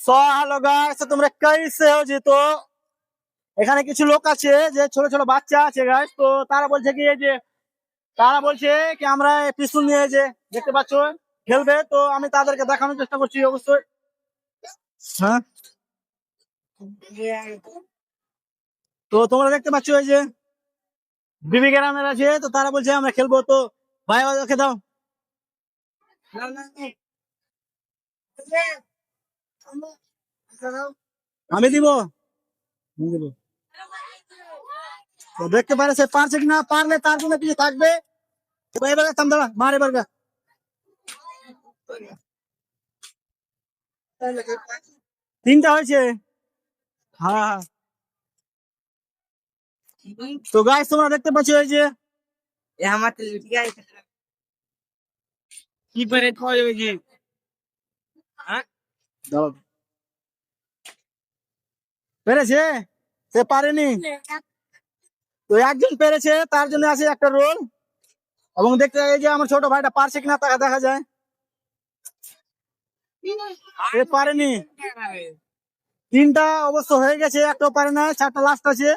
So hello guys, তোমরা कैसे हो जी? তো এখানে কিছু লোক আছে যে ছোট ছোট বাচ্চা আছে গাইস। তো তারা বলছে কি এই যে তারা বলছে কি আমরা পিস্তল নিয়ে যে দেখতে পাচ্ছ খেলবে। তো আমি তাদেরকে দেখানোর চেষ্টা করছি অবশ্যই। হ্যাঁ, তো তোমরা দেখতে পাচ্ছ এই যে বিবি গ্রামের আছে। তো তারা বলছে আমরা খেলবো। তো ভাই ওকে দাও, আমি দিব। আমি দিব। তো দেখতে পারে সে পারছে কি না, পারলে তার জন্য কিছু থাকবে। এবার এবার থাম, দাঁড়া মার এবার গা। তিনটা হয়েছে। হ্যাঁ হ্যাঁ। তো গাইস তোমরা দেখতে পাচ্ছ এই যে কি করে খাওয়া যাবে কি? হ্যাঁ, দাও। পেরেছে, সে পারেনি। তো একজন পেরেছে, তার জন্য আছে একটা রোল। এবং দেখতে এই যে আমার ছোট ভাইটা পারছে কিনা তাকে দেখা যায়। সে পারেনি। তিনটা অবশ্য হয়ে গেছে, একটাও পারে না, চারটা লাস্ট আছে।